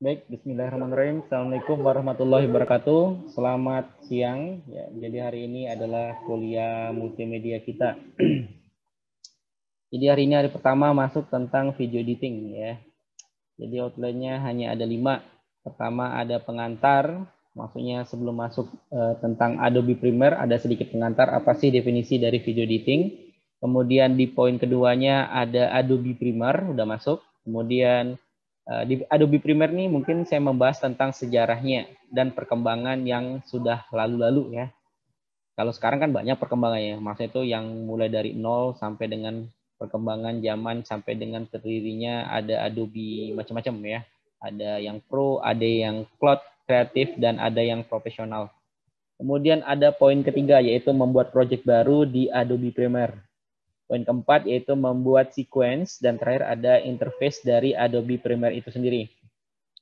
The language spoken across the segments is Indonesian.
Baik, Bismillahirrahmanirrahim. Assalamualaikum warahmatullahi wabarakatuh. Selamat siang. Ya, jadi hari ini adalah kuliah multimedia kita. Jadi hari ini hari pertama masuk tentang video editing ya. Jadi outline-nya hanya ada 5. Pertama ada pengantar, maksudnya sebelum masuk tentang Adobe Premiere ada sedikit pengantar apa sih definisi dari video editing. Kemudian di poin keduanya ada Adobe Premiere udah masuk. Kemudian di Adobe Premiere nih mungkin saya membahas tentang sejarahnya dan perkembangan yang sudah lalu-lalu ya. Kalau sekarang kan banyak perkembangannya, maksudnya itu yang mulai dari nol sampai dengan perkembangan zaman sampai dengan terdirinya ada Adobe macam-macam ya. Ada yang pro, ada yang cloud kreatif, dan ada yang profesional. Kemudian ada poin ketiga yaitu membuat project baru di Adobe Premiere. Poin keempat yaitu membuat sequence, dan terakhir ada interface dari Adobe Premiere itu sendiri.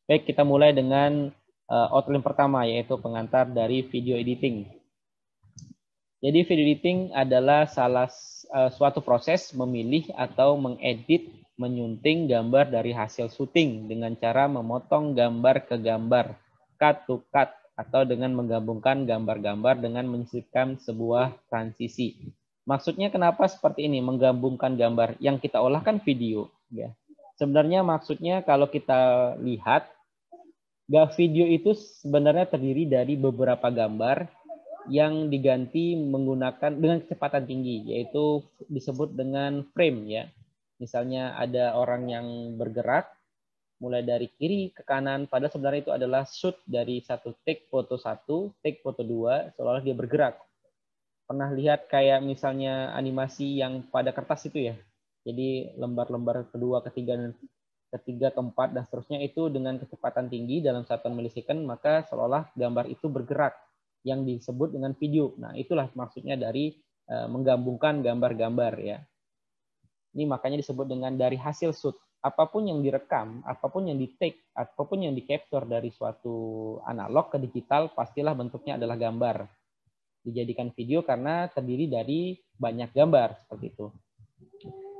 Baik, kita mulai dengan outline pertama yaitu pengantar dari video editing. Jadi video editing adalah suatu proses memilih atau mengedit, menyunting gambar dari hasil syuting dengan cara memotong gambar ke gambar, cut to cut, atau dengan menggabungkan gambar-gambar dengan menyisipkan sebuah transisi. Maksudnya kenapa seperti ini, menggabungkan gambar yang kita olah kan video ya. Sebenarnya maksudnya kalau kita lihat video itu sebenarnya terdiri dari beberapa gambar yang diganti menggunakan dengan kecepatan tinggi, yaitu disebut dengan frame ya. Misalnya ada orang yang bergerak mulai dari kiri ke kanan, padahal sebenarnya itu adalah shoot dari satu take foto 1, take foto 2, seolah-olah dia bergerak. Pernah lihat kayak misalnya animasi yang pada kertas itu ya. Jadi lembar-lembar kedua, ketiga, keempat, dan seterusnya itu dengan kecepatan tinggi dalam satuan milisecond, maka seolah-olah gambar itu bergerak, yang disebut dengan video. Nah, itulah maksudnya dari menggabungkan gambar-gambar ya. Ini makanya disebut dengan dari hasil shoot. Apapun yang direkam, apapun yang di-take, apapun yang di-capture dari suatu analog ke digital, pastilah bentuknya adalah gambar. Dijadikan video karena terdiri dari banyak gambar, seperti itu.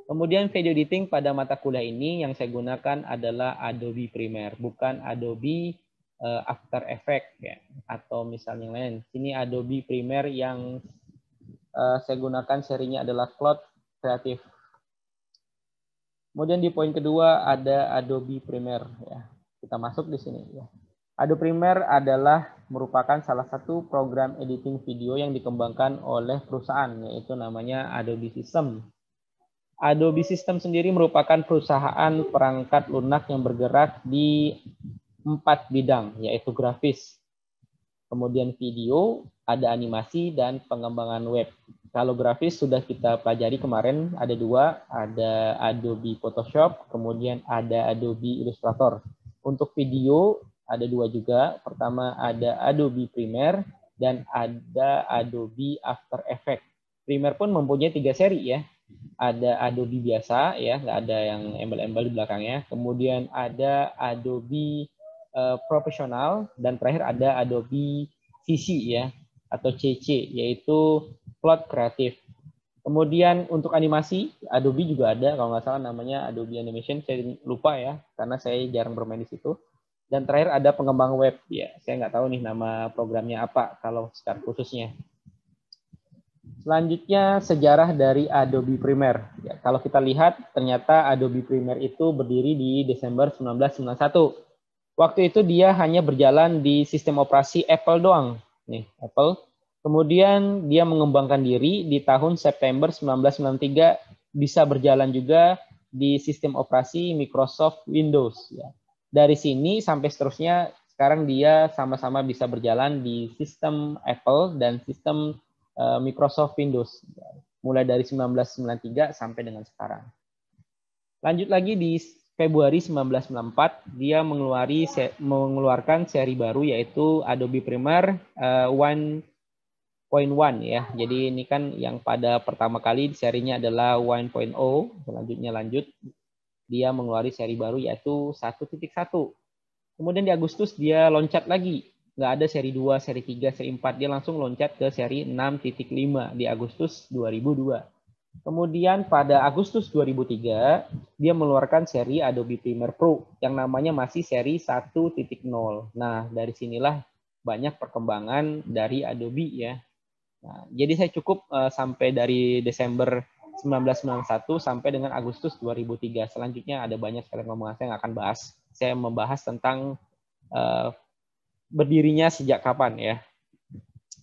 Kemudian video editing pada mata kuliah ini yang saya gunakan adalah Adobe Premiere, bukan Adobe After Effects ya, atau misalnya yang lain. Sini Adobe Premiere yang saya gunakan serinya adalah Cloud Creative. Kemudian di poin kedua ada Adobe Premiere ya. Kita masuk di sini ya. Adobe Premiere adalah merupakan salah satu program editing video yang dikembangkan oleh perusahaan, yaitu namanya Adobe System. Adobe System sendiri merupakan perusahaan perangkat lunak yang bergerak di 4 bidang, yaitu grafis, kemudian video, ada animasi, dan pengembangan web. Kalau grafis sudah kita pelajari kemarin, ada 2, ada Adobe Photoshop, kemudian ada Adobe Illustrator. Untuk video ada 2 juga, pertama ada Adobe Premiere dan ada Adobe After Effects. Premiere pun mempunyai 3 seri ya. Ada Adobe biasa ya, nggak ada yang embel-embel di belakangnya. Kemudian ada Adobe profesional, dan terakhir ada Adobe CC ya, atau CC, yaitu Cloud Creative. Kemudian untuk animasi, Adobe juga ada, kalau nggak salah namanya Adobe Animation, saya lupa ya, karena saya jarang bermain di situ. Dan terakhir ada pengembang web ya, saya nggak tahu nih nama programnya apa kalau secara khususnya. Selanjutnya sejarah dari Adobe Premiere. Ya, kalau kita lihat ternyata Adobe Premiere itu berdiri di Desember 1991. Waktu itu dia hanya berjalan di sistem operasi Apple doang. Nih, Apple. Kemudian dia mengembangkan diri di tahun September 1993 bisa berjalan juga di sistem operasi Microsoft Windows. Ya. Dari sini sampai seterusnya sekarang dia sama-sama bisa berjalan di sistem Apple dan sistem Microsoft Windows. Mulai dari 1993 sampai dengan sekarang. Lanjut lagi di Februari 1994, dia mengeluarkan seri baru yaitu Adobe Premiere 1.1 ya. Jadi ini kan yang pada pertama kali serinya adalah 1.0, selanjutnya lanjut dia mengeluarkan seri baru yaitu 1.1. Kemudian di Agustus dia loncat lagi. Nggak ada seri 2, seri 3, seri 4. Dia langsung loncat ke seri 6.5 di Agustus 2002. Kemudian pada Agustus 2003, dia mengeluarkan seri Adobe Premiere Pro yang namanya masih seri 1.0. Nah, dari sinilah banyak perkembangan dari Adobe ya. Nah, jadi saya cukup sampai dari Desember 1991 sampai dengan Agustus 2003. Selanjutnya ada banyak sekali ngomongan saya yang akan bahas. Saya membahas tentang berdirinya sejak kapan ya.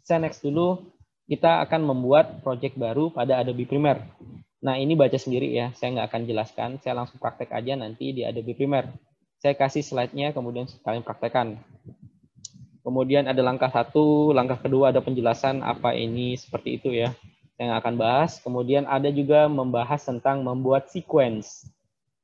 Saya next dulu, kita akan membuat project baru pada Adobe Premiere. Nah, ini baca sendiri ya, saya nggak akan jelaskan, saya langsung praktek aja nanti di Adobe Premiere. Saya kasih slide-nya, kemudian kalian praktekkan. Kemudian ada langkah 1, langkah kedua ada penjelasan apa ini, seperti itu ya. Saya akan bahas. Kemudian ada juga membahas tentang membuat sequence.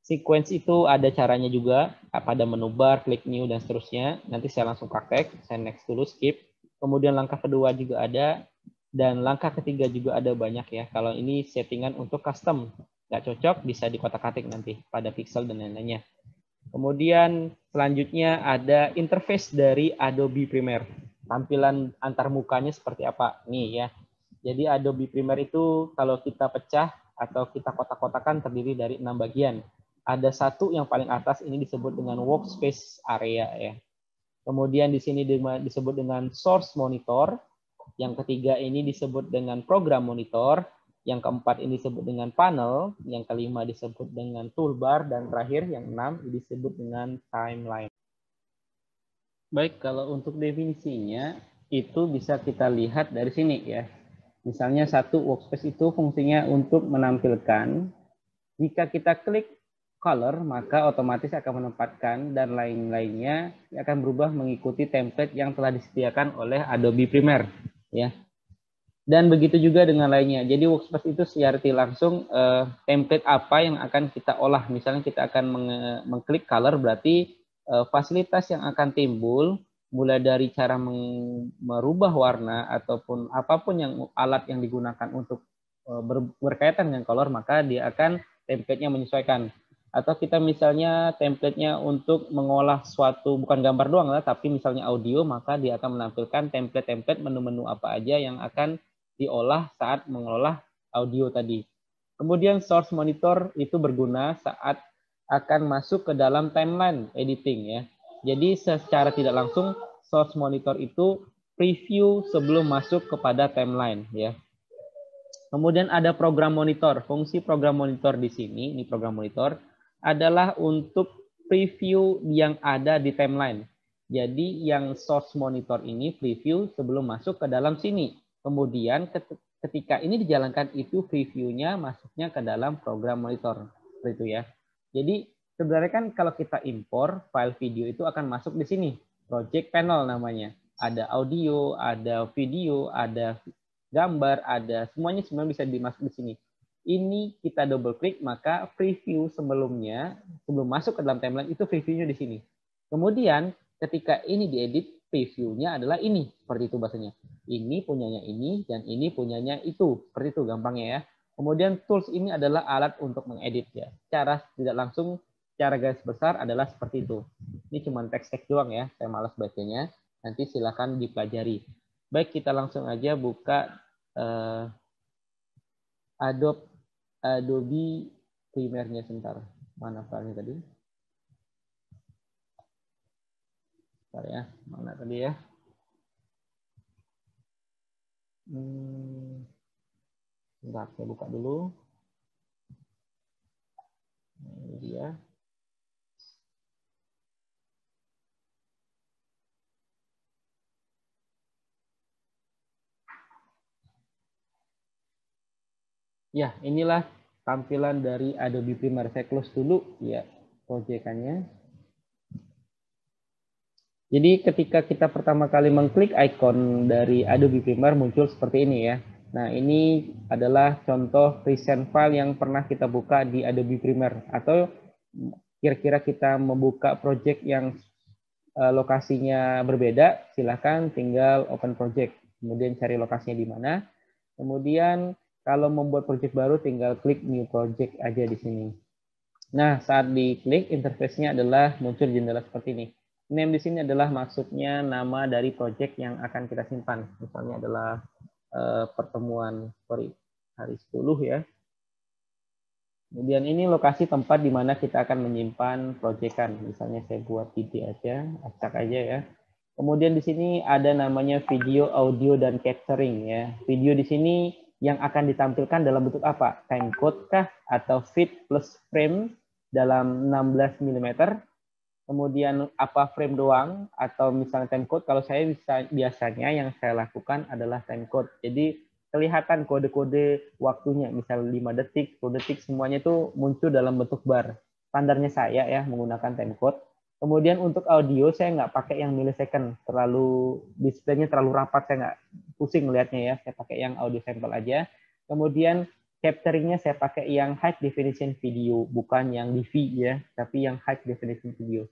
Sequence itu ada caranya juga, pada menu bar, klik new, dan seterusnya. Nanti saya langsung praktek, saya next dulu, skip. Kemudian langkah kedua juga ada, dan langkah ketiga juga ada banyak ya. Kalau ini settingan untuk custom, nggak cocok, bisa dikotak-katik nanti pada pixel dan lain-lainnya. Kemudian selanjutnya ada interface dari Adobe Premiere. Tampilan antar mukanya seperti apa? Nih ya. Jadi Adobe Premiere itu kalau kita pecah atau kita kotak-kotakan terdiri dari 6 bagian. Ada satu yang paling atas ini disebut dengan workspace area ya. Kemudian di sini disebut dengan source monitor. Yang ketiga ini disebut dengan program monitor. Yang keempat ini disebut dengan panel. Yang kelima disebut dengan toolbar. Dan terakhir yang 6 disebut dengan timeline. Baik, kalau untuk definisinya itu bisa kita lihat dari sini ya. Misalnya satu workspace itu fungsinya untuk menampilkan. Jika kita klik color, maka otomatis akan menempatkan dan lain-lainnya akan berubah mengikuti template yang telah disediakan oleh Adobe Premiere ya. Dan begitu juga dengan lainnya. Jadi workspace itu secara langsung template apa yang akan kita olah. Misalnya kita akan mengklik color, berarti fasilitas yang akan timbul mulai dari cara merubah warna ataupun apapun yang alat yang digunakan untuk berkaitan dengan color, maka dia akan template-nya menyesuaikan. Atau kita misalnya template-nya untuk mengolah suatu, bukan gambar doang lah, tapi misalnya audio, maka dia akan menampilkan template-template menu-menu apa aja yang akan diolah saat mengolah audio tadi. Kemudian source monitor itu berguna saat akan masuk ke dalam timeline editing ya. Jadi secara tidak langsung source monitor itu preview sebelum masuk kepada timeline ya. Kemudian ada program monitor. Fungsi program monitor di sini, ini program monitor adalah untuk preview yang ada di timeline. Jadi yang source monitor ini preview sebelum masuk ke dalam sini. Kemudian ketika ini dijalankan itu previewnya masuknya ke dalam program monitor. Seperti itu ya. Jadi sebenarnya kan kalau kita impor file video itu akan masuk di sini. Project panel namanya. Ada audio, ada video, ada gambar, ada semuanya bisa dimasuk di sini. Ini kita double klik, maka preview sebelumnya, sebelum masuk ke dalam timeline itu previewnya di sini. Kemudian ketika ini diedit, previewnya adalah ini, seperti itu bahasanya. Ini punyanya ini dan ini punyanya itu, seperti itu gampangnya ya. Kemudian tools ini adalah alat untuk mengedit ya. Cara tidak langsung, cara garis besar adalah seperti itu. Ini cuma teks-teks doang ya, saya malas bacanya. Nanti silakan dipelajari. Baik, kita langsung aja buka Adobe Premiere-nya sebentar. Mana filenya tadi? Bentar ya, mana tadi ya? Bentar, saya buka dulu. Ini dia. Ya, inilah tampilan dari Adobe Premiere. Saya close dulu ya proyekannya. Jadi ketika kita pertama kali mengklik icon dari Adobe Premiere muncul seperti ini ya. Nah, ini adalah contoh recent file yang pernah kita buka di Adobe Premiere. Atau kira-kira kita membuka project yang lokasinya berbeda, silahkan tinggal open project. Kemudian cari lokasinya di mana. Kemudian kalau membuat project baru tinggal klik new project aja di sini. Nah, saat diklik interface-nya adalah muncul jendela seperti ini. Name di sini adalah maksudnya nama dari project yang akan kita simpan. Misalnya adalah pertemuan hari 10 ya. Kemudian ini lokasi tempat di mana kita akan menyimpan proyekan. Misalnya saya buat titik aja, acak aja ya. Kemudian di sini ada namanya video, audio, dan capturing ya. Video di sini yang akan ditampilkan dalam bentuk apa? Timecode kah? Atau feed plus frame dalam 16 mm? Kemudian apa frame doang? Atau misalnya timecode? Kalau saya biasanya yang saya lakukan adalah timecode. Jadi kelihatan kode-kode waktunya. Misal 5 detik, 10 detik, semuanya itu muncul dalam bentuk bar. Standarnya saya ya menggunakan timecode. Kemudian untuk audio saya nggak pakai yang millisecond, terlalu displaynya terlalu rapat, saya nggak pusing melihatnya ya. Saya pakai yang audio sampel aja. Kemudian capturingnya saya pakai yang high definition video, bukan yang DV ya, tapi yang high definition video.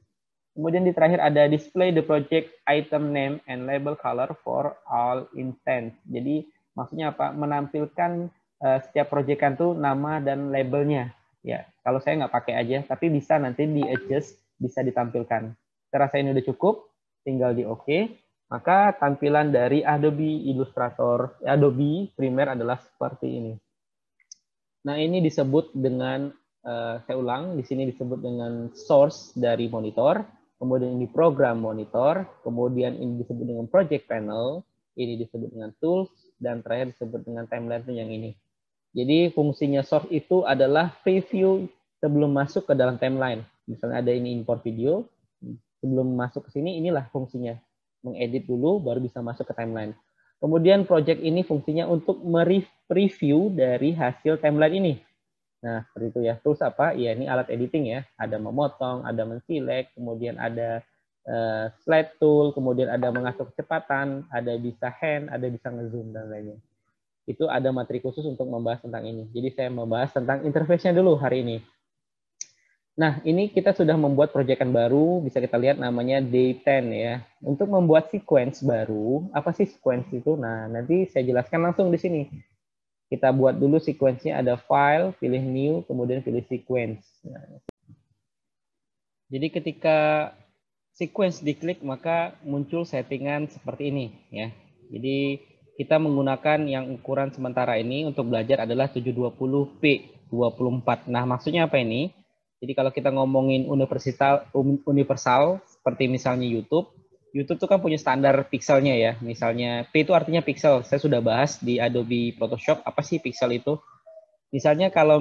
Kemudian di terakhir ada display the project item name and label color for all intent. Jadi maksudnya apa? Menampilkan setiap proyekan tuh nama dan labelnya. Ya, kalau saya nggak pakai aja, tapi bisa nanti di adjust, bisa ditampilkan. Saya rasa ini udah cukup, tinggal di OK. Maka tampilan dari Adobe Illustrator, Adobe Premiere adalah seperti ini. Nah, ini disebut dengan, saya ulang, di sini disebut dengan source dari monitor, kemudian ini program monitor, kemudian ini disebut dengan project panel, ini disebut dengan tools, dan terakhir disebut dengan timeline itu yang ini. Jadi fungsinya source itu adalah preview sebelum masuk ke dalam timeline. Misalnya ada ini import video, sebelum masuk ke sini inilah fungsinya. Mengedit dulu baru bisa masuk ke timeline. Kemudian project ini fungsinya untuk mereview dari hasil timeline ini. Nah, seperti itu ya. Tools apa? Ya, ini alat editing ya. Ada memotong, ada menselect, kemudian ada slide tool, kemudian ada mengatur kecepatan, ada bisa hand, ada bisa ngezoom dan lainnya. Itu ada materi khusus untuk membahas tentang ini. Jadi saya membahas tentang interface-nya dulu hari ini. Nah, ini kita sudah membuat proyekan baru, bisa kita lihat namanya Day10 ya. Untuk membuat sequence baru, apa sih sequence itu? Nah, nanti saya jelaskan langsung di sini. Kita buat dulu sequence-nya, ada file, pilih new, kemudian pilih sequence. Nah, jadi ketika sequence diklik, maka muncul settingan seperti ini ya. Jadi kita menggunakan yang ukuran sementara ini untuk belajar adalah 720p 24. Nah, maksudnya apa ini? Jadi kalau kita ngomongin universal seperti misalnya YouTube itu kan punya standar pixelnya ya. Misalnya P itu artinya pixel. Saya sudah bahas di Adobe Photoshop apa sih pixel itu. Misalnya kalau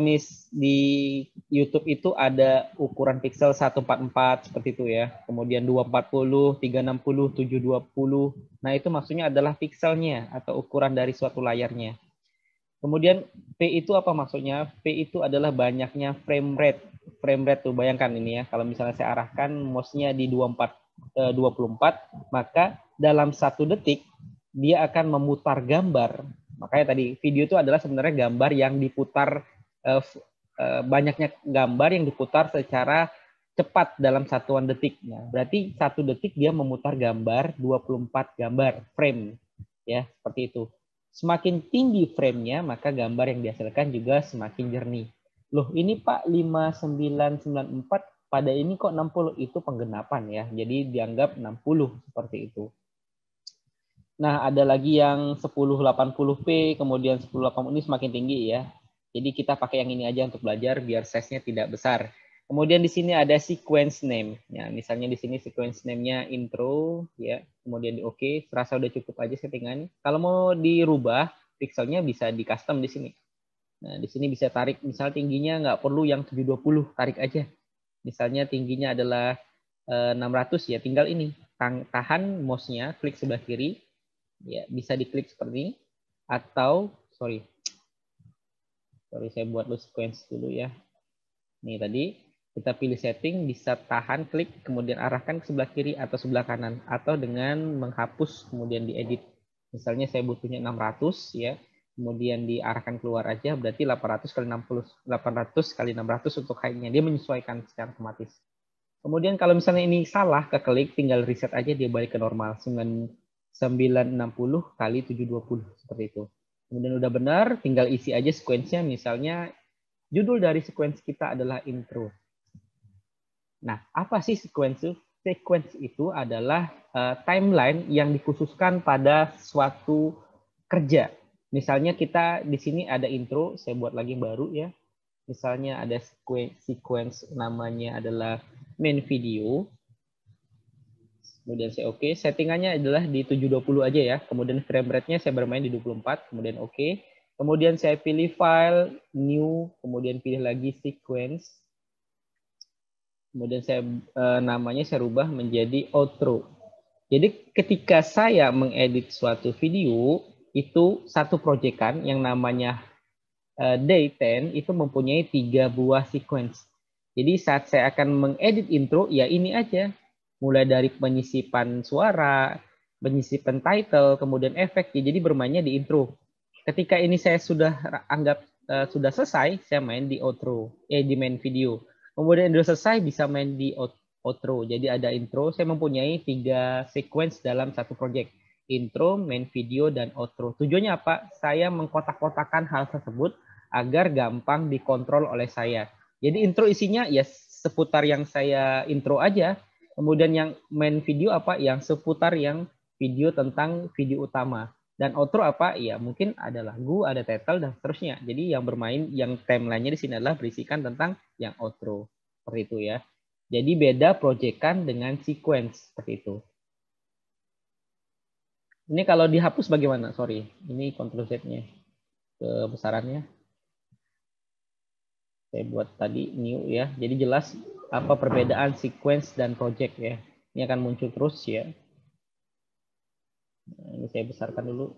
di YouTube itu ada ukuran pixel 144 seperti itu ya. Kemudian 240, 360, 720. Nah, itu maksudnya adalah pixelnya atau ukuran dari suatu layarnya. Kemudian P itu apa maksudnya? P itu adalah banyaknya frame rate. Frame rate tuh bayangkan ini ya. Kalau misalnya saya arahkan mouse-nya di 24, maka dalam 1 detik dia akan memutar gambar. Makanya tadi video itu adalah sebenarnya gambar yang diputar, banyaknya gambar yang diputar secara cepat dalam satuan detik. Nah, berarti 1 detik dia memutar gambar 24 gambar frame. Ya, seperti itu. Semakin tinggi frame-nya, maka gambar yang dihasilkan juga semakin jernih. Loh, ini Pak 5994, pada ini kok 60? Itu penggenapan ya. Jadi dianggap 60 seperti itu. Nah, ada lagi yang 1080p, kemudian 1080 ini semakin tinggi ya. Jadi kita pakai yang ini aja untuk belajar biar size-nya tidak besar. Kemudian di sini ada sequence name. Ya, misalnya di sini sequence name-nya intro ya. Kemudian di OK, serasa udah cukup aja settingannya. Kalau mau dirubah pixelnya bisa di custom di sini. Nah, di sini bisa tarik, misal tingginya nggak perlu yang 720, tarik aja. Misalnya tingginya adalah 600 ya, tinggal ini. Tahan mouse-nya, klik sebelah kiri. Ya, bisa diklik seperti ini. Atau, sorry saya buat lu sequence dulu ya. Nih tadi, kita pilih setting, bisa tahan, klik, kemudian arahkan ke sebelah kiri atau sebelah kanan. Atau dengan menghapus, kemudian diedit. Misalnya saya butuhnya 600 ya. Kemudian diarahkan keluar aja, berarti 800 kali 60, 800 kali 600 untuk height-nya. Dia menyesuaikan secara otomatis. Kemudian kalau misalnya ini salah, keklik, tinggal reset aja, dia balik ke normal. 960 kali 720, seperti itu. Kemudian udah benar, tinggal isi aja sequence-nya, misalnya judul dari sequence kita adalah intro. Nah, apa sih sequence? Sequence itu adalah timeline yang dikhususkan pada suatu kerja. Misalnya kita di sini ada intro, saya buat lagi baru ya. Misalnya ada sequence namanya adalah main video. Kemudian saya oke. Settingannya adalah di 720 aja ya. Kemudian frame rate-nya saya bermain di 24. Kemudian oke. Kemudian saya pilih file, new. Kemudian pilih lagi sequence. Kemudian saya namanya saya rubah menjadi outro. Jadi ketika saya mengedit suatu video, itu satu proyekan yang namanya Day 10 itu mempunyai 3 buah sequence. Jadi saat saya akan mengedit intro, ya ini aja. Mulai dari penyisipan suara, penyisipan title, kemudian efek. Jadi bermainnya di intro. Ketika ini saya sudah anggap sudah selesai, saya main di outro, di main video. Kemudian sudah selesai bisa main di outro. Jadi ada intro, saya mempunyai 3 sequence dalam satu project. Intro, main video, dan outro. Tujuannya apa? Saya mengkotak-kotakan hal tersebut agar gampang dikontrol oleh saya. Jadi intro isinya ya seputar yang saya intro aja. Kemudian yang main video apa? Yang seputar yang video tentang video utama. Dan outro apa? Ya mungkin ada lagu, ada title, dan seterusnya. Jadi yang bermain, yang timeline-nya di sini adalah berisikan tentang yang outro. Seperti itu ya. Jadi beda proyekan dengan sequence. Seperti itu. Ini kalau dihapus bagaimana? Sorry, ini Ctrl Z-nya. Kebesarannya. Saya buat tadi new ya. Jadi jelas apa perbedaan sequence dan project ya. Ini akan muncul terus ya. Nah, ini saya besarkan dulu.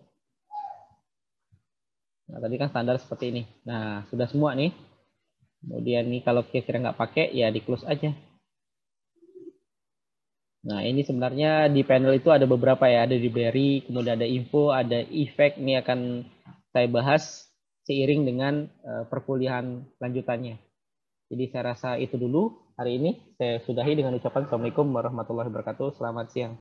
Nah, tadi kan standar seperti ini. Nah, sudah semua nih. Kemudian nih kalau kira-kira nggak pakai ya di close aja. Nah, ini sebenarnya di panel itu ada beberapa ya. Ada library, kemudian ada info, ada effect. Ini akan saya bahas seiring dengan perkuliahan lanjutannya. Jadi saya rasa itu dulu hari ini. Saya sudahi dengan ucapan Assalamualaikum warahmatullahi wabarakatuh. Selamat siang.